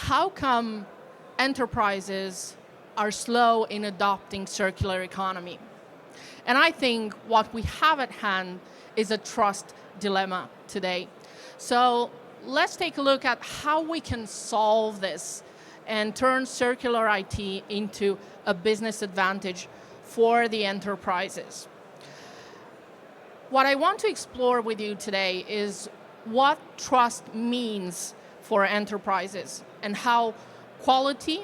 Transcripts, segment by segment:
how come enterprises are slow in adopting circular economy? And I think what we have at hand is a trust dilemma today. So let's take a look at how we can solve this and turn circular IT into a business advantage for the enterprises. What I want to explore with you today is what trust means for enterprises and how quality,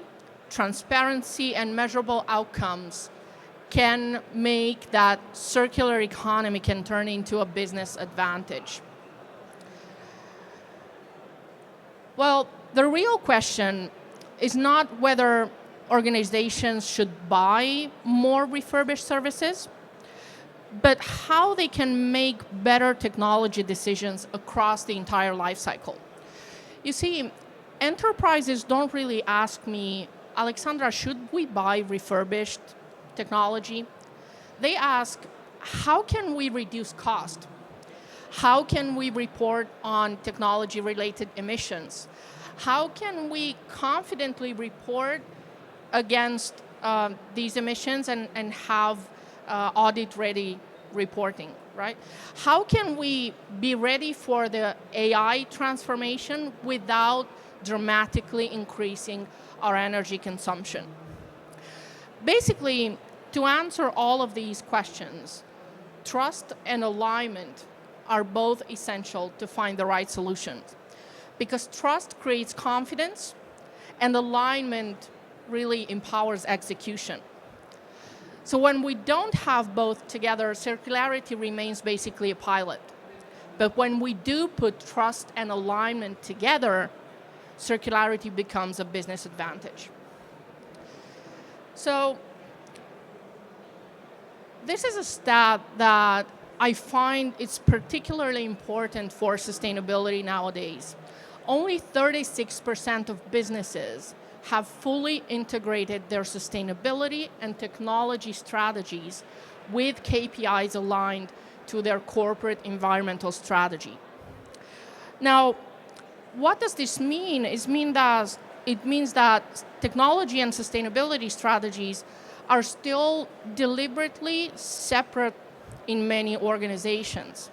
transparency, and measurable outcomes can make that circular economy can turn into a business advantage. Well, the real question is not whether organizations should buy more refurbished services, but how they can make better technology decisions across the entire life cycle. You see, enterprises don't really ask me, Alexandra, should we buy refurbished technology? They ask, how can we reduce cost? How can we report on technology-related emissions? How can we confidently report against these emissions and have audit-ready reporting, right? How can we be ready for the AI transformation without dramatically increasing our energy consumption? Basically, to answer all of these questions, trust and alignment are both essential to find the right solutions, because trust creates confidence and alignment really empowers execution. So when we don't have both together, circularity remains basically a pilot. But when we do put trust and alignment together, circularity becomes a business advantage. So this is a stat that I find it's particularly important for sustainability nowadays. Only 36% of businesses have fully integrated their sustainability and technology strategies with KPIs aligned to their corporate environmental strategy. Now, what does this mean? It means that technology and sustainability strategies are still deliberately separate in many organizations.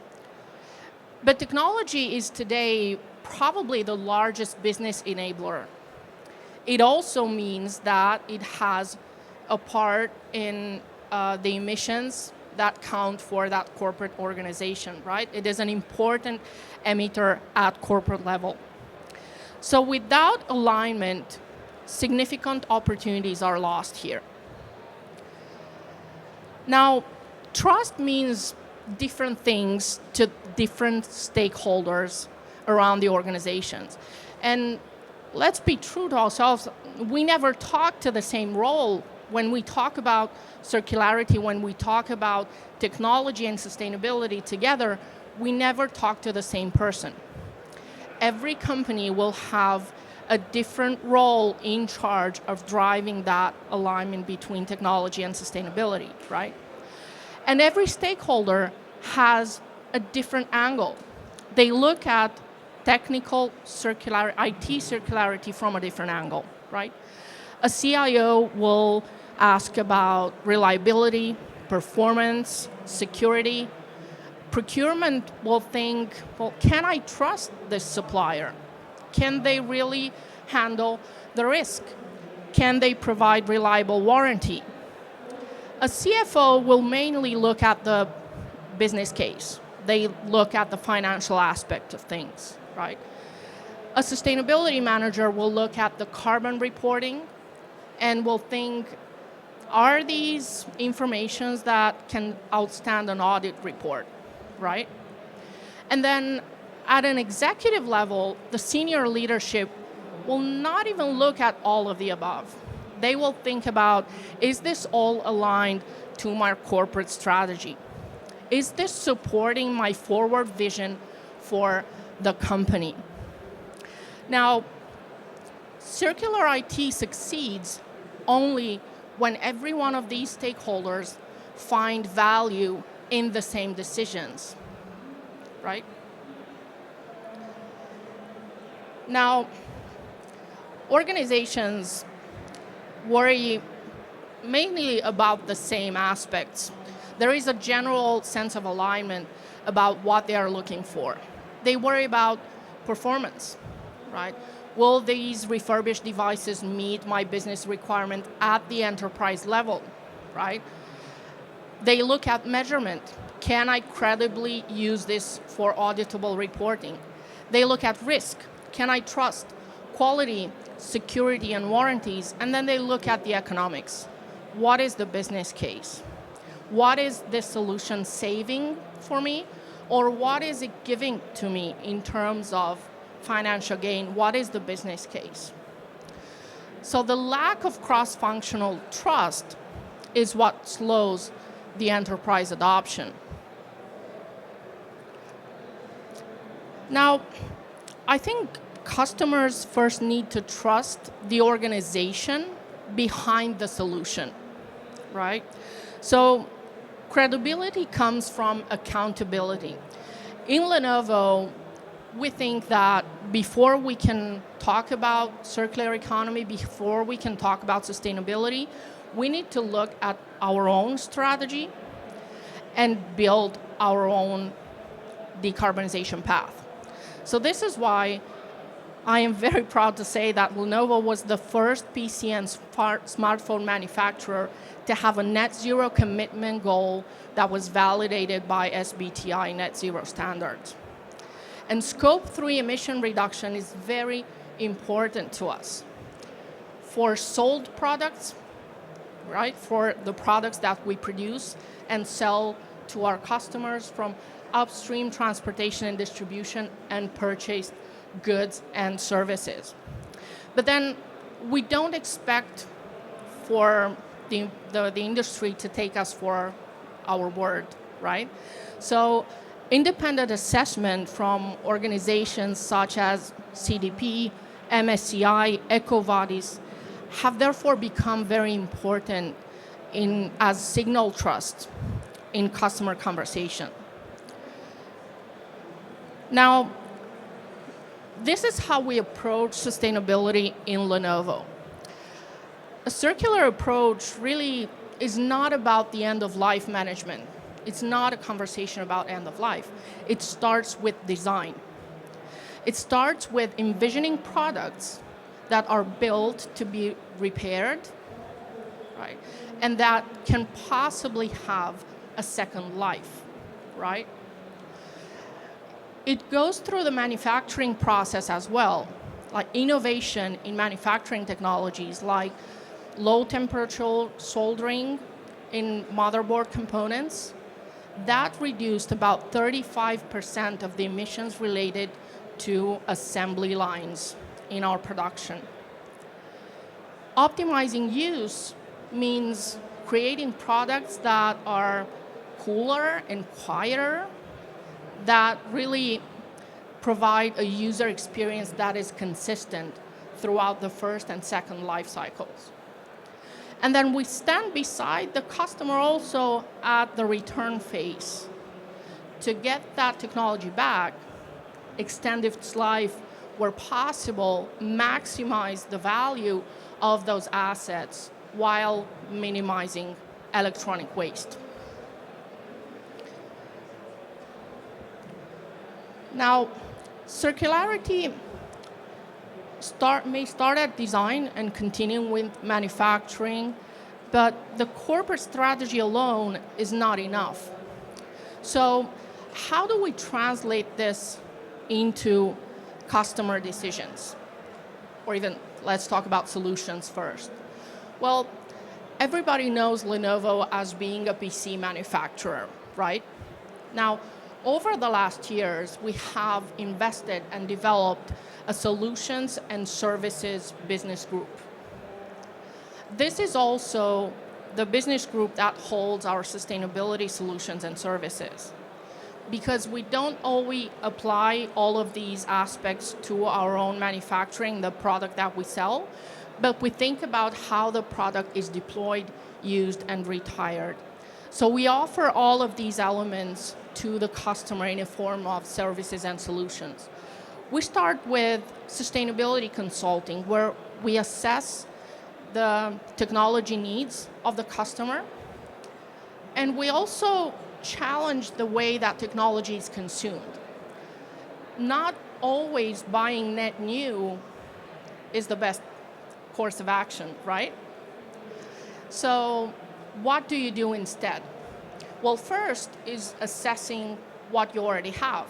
But technology is today probably the largest business enabler. It also means that it has a part in the emissions that count for that corporate organization, right? It is an important emitter at corporate level. So without alignment, significant opportunities are lost here. Now, trust means different things to different stakeholders around the organizations. And let's be true to ourselves, we never talk to the same role when we talk about circularity, when we talk about technology and sustainability together, we never talk to the same person. Every company will have a different role in charge of driving that alignment between technology and sustainability, right? And every stakeholder has a different angle. They look at technical IT circularity from a different angle, right? A CIO will ask about reliability, performance, security. Procurement will think, well, can I trust this supplier? Can they really handle the risk? Can they provide reliable warranty? A CFO will mainly look at the business case. They look at the financial aspect of things, right? A sustainability manager will look at the carbon reporting and will think, are these informations that can outstand an audit report, right? And then at an executive level, the senior leadership will not even look at all of the above. They will think about, is this all aligned to my corporate strategy? Is this supporting my forward vision for the company? Now, circular IT succeeds only when every one of these stakeholders find value in the same decisions, right? Now, organizations worry mainly about the same aspects. There is a general sense of alignment about what they are looking for. They worry about performance, right? Will these refurbished devices meet my business requirement at the enterprise level, right? They look at measurement. Can I credibly use this for auditable reporting? They look at risk. Can I trust quality, security, and warranties? And then they look at the economics. What is the business case? What is this solution saving for me? Or what is it giving to me in terms of financial gain? What is the business case? So the lack of cross-functional trust is what slows the enterprise adoption. Now, I think customers first need to trust the organization behind the solution, right? So credibility comes from accountability. In Lenovo, we think that before we can talk about circular economy, before we can talk about sustainability, we need to look at our own strategy and build our own decarbonization path. So this is why I am very proud to say that Lenovo was the first PC and smartphone manufacturer to have a net zero commitment goal that was validated by SBTi net zero standards. And scope 3 emission reduction is very important to us. For sold products, right, for the products that we produce and sell to our customers, from upstream transportation and distribution and purchased goods and services. But then we don't expect for the industry to take us for our word, right? So independent assessment from organizations such as CDP, MSCI, EcoVadis have therefore become very important as signal trust in customer conversation. Now, this is how we approach sustainability in Lenovo. A circular approach really is not about the end-of-life management. It's not a conversation about end of life. It starts with design. It starts with envisioning products that are built to be repaired, right? And that can possibly have a second life, right? It goes through the manufacturing process as well, like innovation in manufacturing technologies like low temperature soldering in motherboard components. That reduced about 35% of the emissions related to assembly lines in our production. Optimizing use means creating products that are cooler and quieter, that really provide a user experience that is consistent throughout the first and second life cycles. And then we stand beside the customer also at the return phase to get that technology back, extend its life where possible, maximize the value of those assets while minimizing electronic waste. Now, circularity may start at design and continue with manufacturing, but the corporate strategy alone is not enough. So how do we translate this into customer decisions? Or even, let's talk about solutions first. Well, everybody knows Lenovo as being a PC manufacturer, right? Now, over the last years, we have invested and developed a solutions and services business group. This is also the business group that holds our sustainability solutions and services, because we don't always apply all of these aspects to our own manufacturing, the product that we sell, but we think about how the product is deployed, used, and retired. So we offer all of these elements to the customer in a form of services and solutions. We start with sustainability consulting, where We assess the technology needs of the customer, and we also challenge the way that technology is consumed. Not always buying net new is the best course of action, right? So what do you do instead? Well, first is assessing what you already have,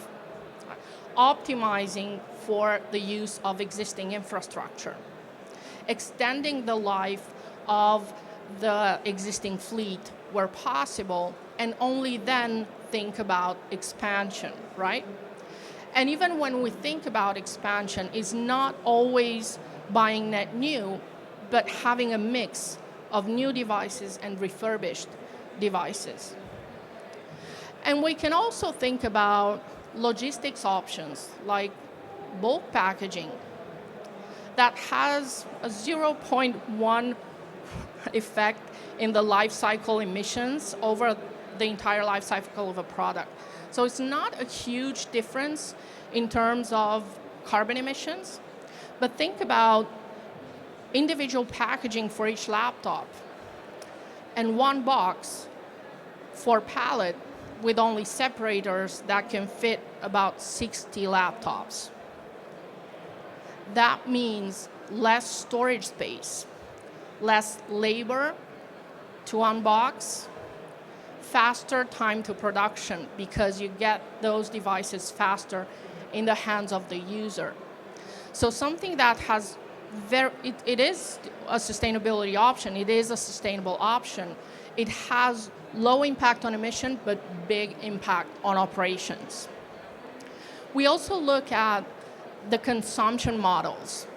optimizing for the use of existing infrastructure, extending the life of the existing fleet where possible, and only then think about expansion, right? And even when we think about expansion, it's not always buying net new, but having a mix of new devices and refurbished devices. And we can also think about logistics options like bulk packaging that has a 0.1 effect in the life cycle emissions over the entire life cycle of a product. So it's not a huge difference in terms of carbon emissions, but think about individual packaging for each laptop and one box for pallet with only separators that can fit about 60 laptops. That means less storage space, less labor to unbox, faster time to production because you get those devices faster in the hands of the user. So something that has it is a sustainability option, it is a sustainable option. It has low impact on emission, but big impact on operations. We also look at the consumption models.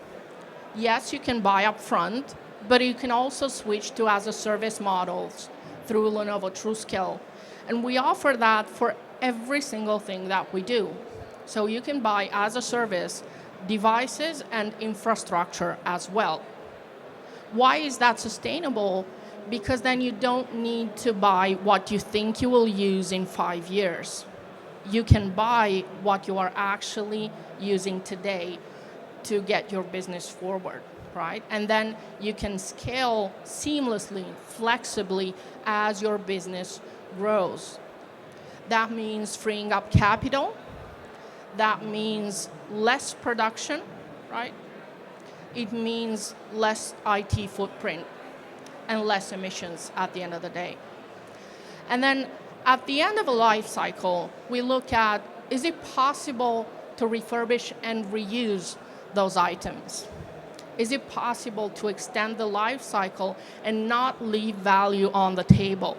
Yes, you can buy up front, but you can also switch to as-a-service models through Lenovo TrueScale. And we offer that for every single thing that we do. So you can buy as-a-service devices and infrastructure as well. Why is that sustainable? Because then you don't need to buy what you think you will use in 5 years. You can buy what you are actually using today to get your business forward, right? And then you can scale seamlessly, flexibly as your business grows. That means freeing up capital. That means less production, right? It means less IT footprint and less emissions at the end of the day. And then at the end of a life cycle, we look at, is it possible to refurbish and reuse those items? Is it possible to extend the life cycle and not leave value on the table?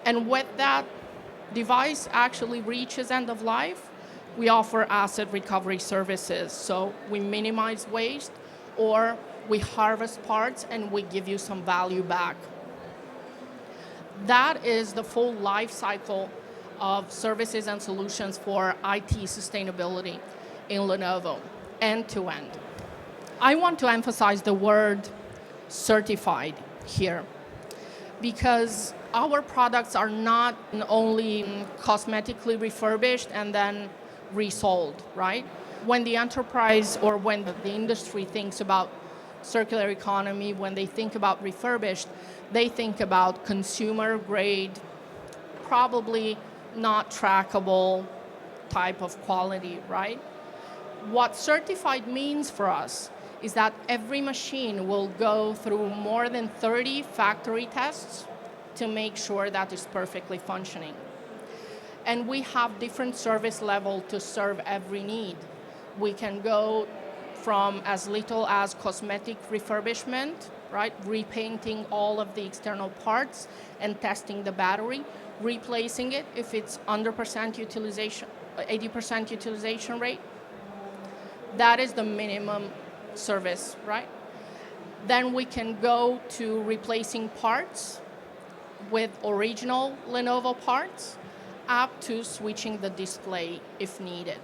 And when that device actually reaches end of life, we offer asset recovery services. So we minimize waste, or we harvest parts and we give you some value back. That is the full life cycle of services and solutions for IT sustainability in Lenovo, end to end. I want to emphasize the word certified here, because our products are not only cosmetically refurbished and then resold, right? When the enterprise or when the industry thinks about circular economy, when they think about refurbished, they think about consumer grade, probably not trackable type of quality, right? What certified means for us is that every machine will go through more than 30 factory tests to make sure that it's perfectly functioning. And we have different service level to serve every need. We can go from as little as cosmetic refurbishment, right? Repainting all of the external parts and testing the battery, replacing it if it's under 80% utilization rate. That is the minimum service, right? Then we can go to replacing parts with original Lenovo parts, up to switching the display if needed.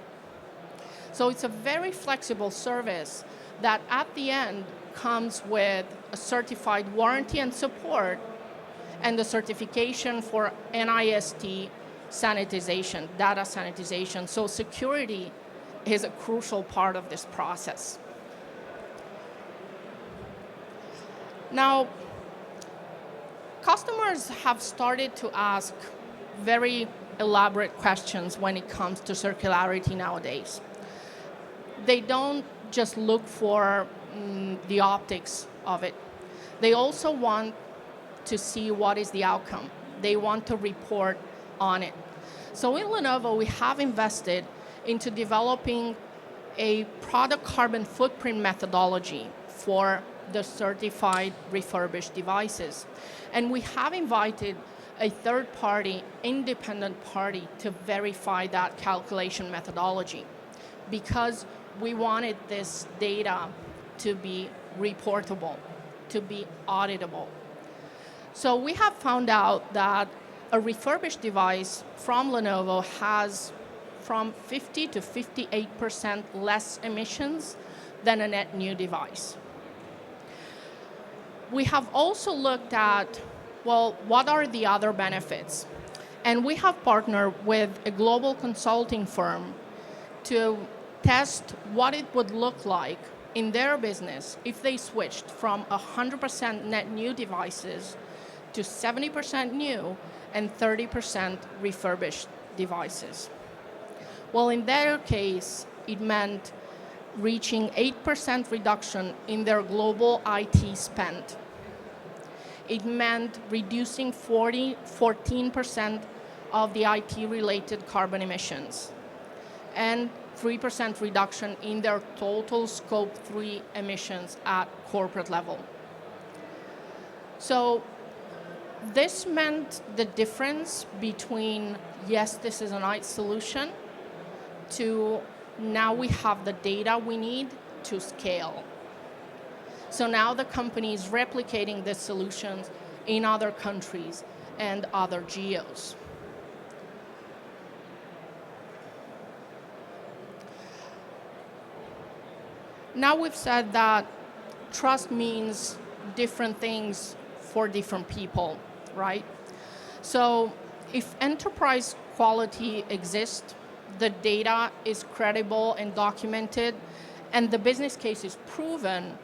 So it's a very flexible service that at the end comes with a certified warranty and support and the certification for NIST sanitization, data sanitization. So security is a crucial part of this process. Now, customers have started to ask very elaborate questions when it comes to circularity nowadays. They don't just look for the optics of it. They also want to see what is the outcome. They want to report on it. So in Lenovo, we have invested into developing a product carbon footprint methodology for the certified refurbished devices. And we have invited a third-party, independent party to verify that calculation methodology because we wanted this data to be reportable, to be auditable. So we have found out that a refurbished device from Lenovo has from 50 to 58% less emissions than a net new device. We have also looked at, well, what are the other benefits? And we have partnered with a global consulting firm to test what it would look like in their business if they switched from 100% net new devices to 70% new and 30% refurbished devices. Well, in their case, it meant reaching 8% reduction in their global IT spend. It meant reducing 14% of the IT-related carbon emissions and 3% reduction in their total Scope 3 emissions at corporate level. So this meant the difference between, yes, this is a nice solution, to now we have the data we need to scale. So now the company is replicating these solutions in other countries and other geos. Now we've said that trust means different things for different people, right? So if enterprise quality exists, the data is credible and documented, and the business case is proven,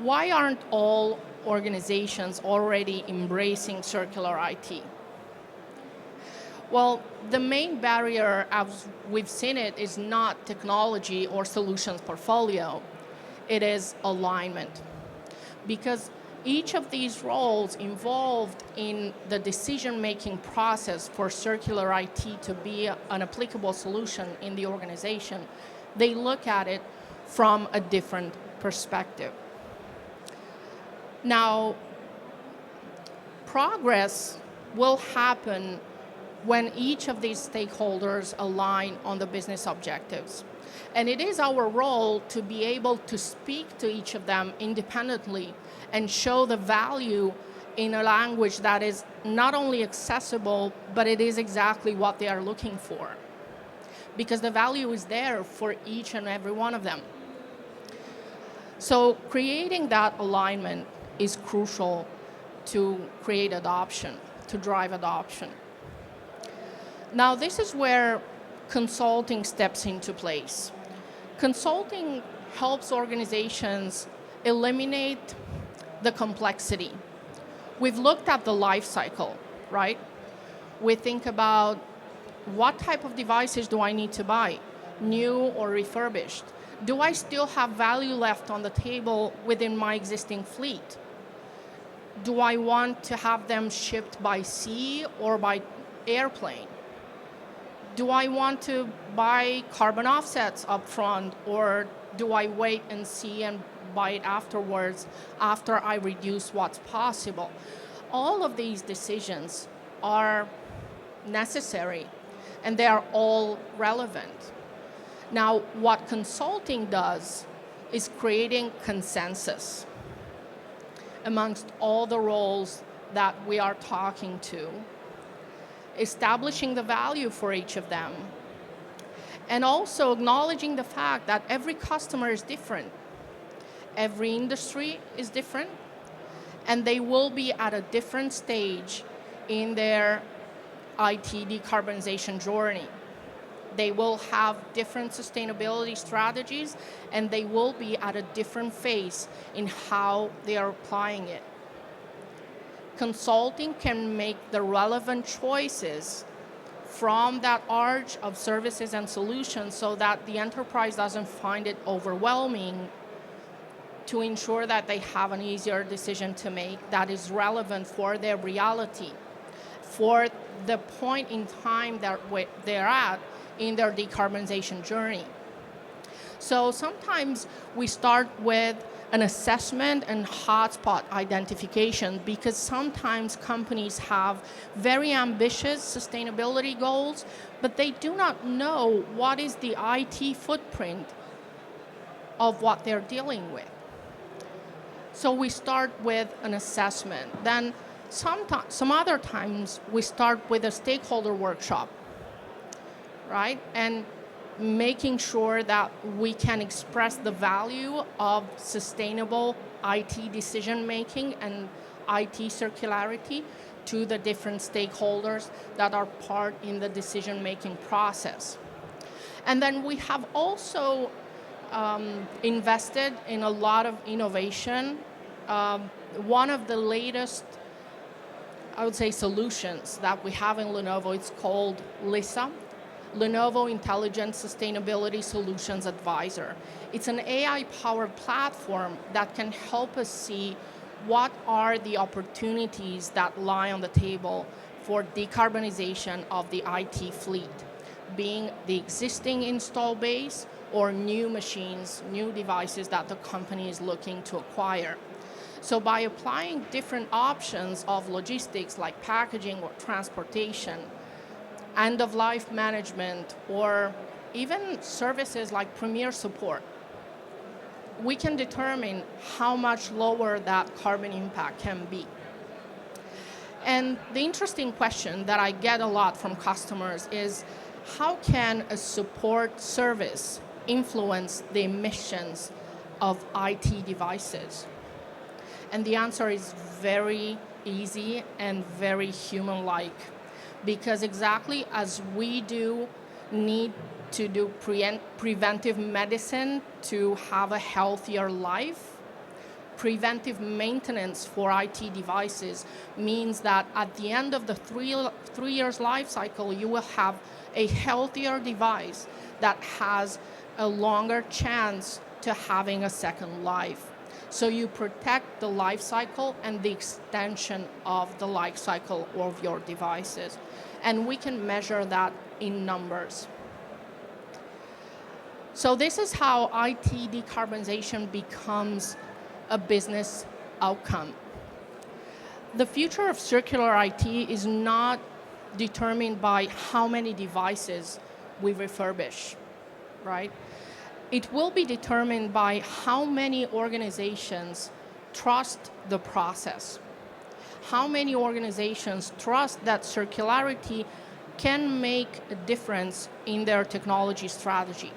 why aren't all organizations already embracing circular IT? Well, the main barrier, as we've seen it, is not technology or solutions portfolio. It is alignment. Because each of these roles involved in the decision-making process for circular IT to be an applicable solution in the organization, they look at it from a different perspective. Now, progress will happen when each of these stakeholders align on the business objectives. And it is our role to be able to speak to each of them independently and show the value in a language that is not only accessible, but it is exactly what they are looking for. Because the value is there for each and every one of them. So creating that alignment is crucial to create adoption, to drive adoption. Now, this is where consulting steps into place. Consulting helps organizations eliminate the complexity. We've looked at the life cycle, right? We think about what type of devices do I need to buy, new or refurbished? Do I still have value left on the table within my existing fleet? Do I want to have them shipped by sea or by airplane? Do I want to buy carbon offsets up front, or do I wait and see and buy it afterwards after I reduce what's possible? All of these decisions are necessary, and they are all relevant. Now, what consulting does is creating consensus amongst all the roles that we are talking to, establishing the value for each of them, and also acknowledging the fact that every customer is different. Every industry is different, and they will be at a different stage in their IT decarbonization journey. They will have different sustainability strategies, and they will be at a different phase in how they are applying it. Consulting can make the relevant choices from that arch of services and solutions so that the enterprise doesn't find it overwhelming, to ensure that they have an easier decision to make that is relevant for their reality, for the point in time that they're at in their decarbonization journey. So sometimes we start with an assessment and hotspot identification, because sometimes companies have very ambitious sustainability goals, but they do not know what is the IT footprint of what they're dealing with. So we start with an assessment. Then some other times we start with a stakeholder workshop, right? And making sure that we can express the value of sustainable IT decision-making and IT circularity to the different stakeholders that are part in the decision-making process. And then we have also invested in a lot of innovation. One of the latest, I would say, solutions that we have in Lenovo, it's called LISA, Lenovo Intelligent Sustainability Solutions Advisor. It's an AI-powered platform that can help us see what are the opportunities that lie on the table for decarbonization of the IT fleet, being the existing install base or new machines, new devices that the company is looking to acquire. So by applying different options of logistics like packaging or transportation, end-of-life management, or even services like premier support, we can determine how much lower that carbon impact can be. And the interesting question that I get a lot from customers is, how can a support service influence the emissions of IT devices? And the answer is very easy and very human-like, because exactly as we do need to do preventive medicine to have a healthier life, preventive maintenance for IT devices means that at the end of the three years life cycle, you will have a healthier device that has a longer chance to having a second life. So you protect the life cycle and the extension of the life cycle of your devices. And we can measure that in numbers. So this is how IT decarbonization becomes a business outcome. The future of circular IT is not determined by how many devices we refurbish, right? It will be determined by how many organizations trust the process. How many organizations trust that circularity can make a difference in their technology strategy.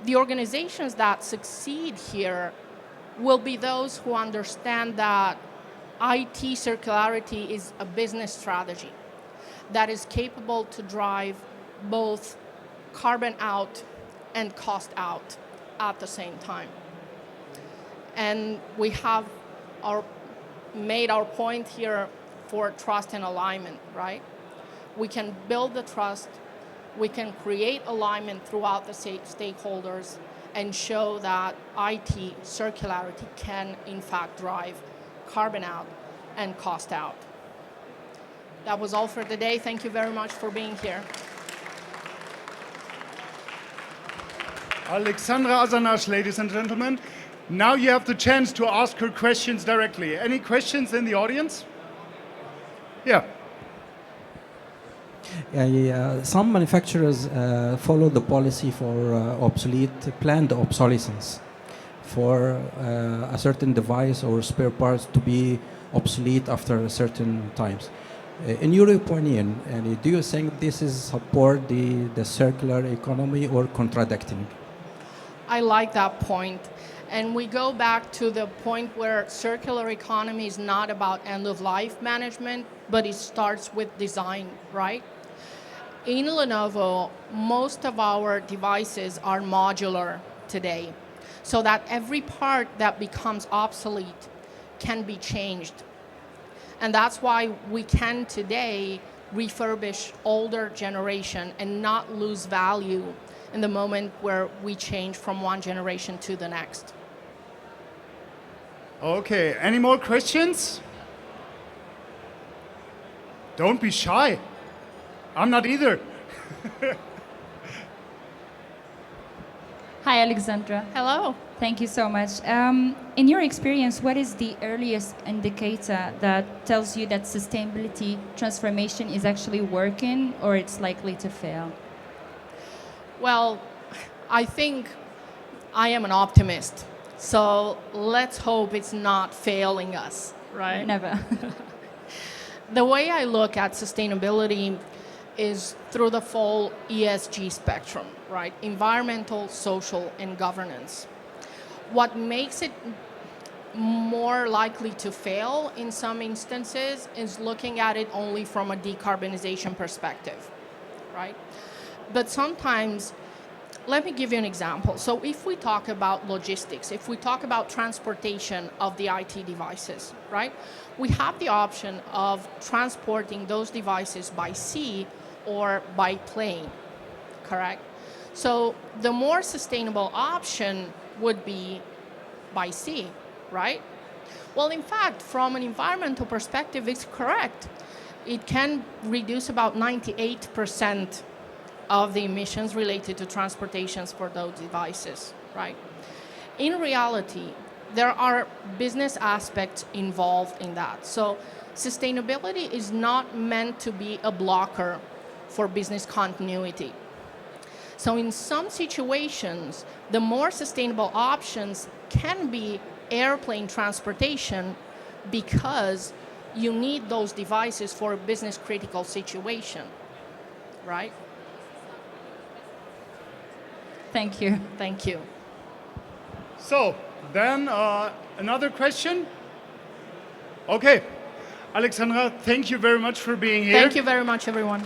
The organizations that succeed here will be those who understand that IT circularity is a business strategy that is capable to drive both carbon out and cost out at the same time. And we have made our point here for trust and alignment, right? We can build the trust, we can create alignment throughout the stakeholders and show that IT circularity can in fact drive carbon out and cost out. That was all for today. Thank you very much for being here. Alexandra Asanache, ladies and gentlemen. Now you have the chance to ask her questions directly. Any questions in the audience? Yeah. Some manufacturers follow the policy for planned obsolescence for a certain device or spare parts to be obsolete after certain times. In your opinion, do you think this is support the circular economy or contradicting? I like that point. And we go back to the point where circular economy is not about end-of-life management, but it starts with design, right? In Lenovo, most of our devices are modular today, so that every part that becomes obsolete can be changed. And that's why we can today refurbish older generation and not lose value in the moment where we change from one generation to the next. Okay, any more questions? Don't be shy. I'm not either. Hi, Alexandra. Hello. Thank you so much. In your experience, what is the earliest indicator that tells you that sustainability transformation is actually working or it's likely to fail? Well, I think I am an optimist. So let's hope it's not failing us, right? Never. The way I look at sustainability is through the full ESG spectrum, right? Environmental, social, and governance. What makes it more likely to fail in some instances is looking at it only from a decarbonization perspective, right? But sometimes, let me give you an example. So if we talk about logistics, if we talk about transportation of the IT devices, right? We have the option of transporting those devices by sea or by plane, correct? So the more sustainable option would be by sea, right? Well, in fact, from an environmental perspective, it's correct. It can reduce about 98% of the emissions related to transportations for those devices, right? In reality, there are business aspects involved in that. So sustainability is not meant to be a blocker for business continuity. So in some situations, the more sustainable options can be airplane transportation because you need those devices for a business critical situation, right? Thank you. Thank you. So, then another question? Okay. Alexandra, thank you very much for being here. Thank you very much, everyone.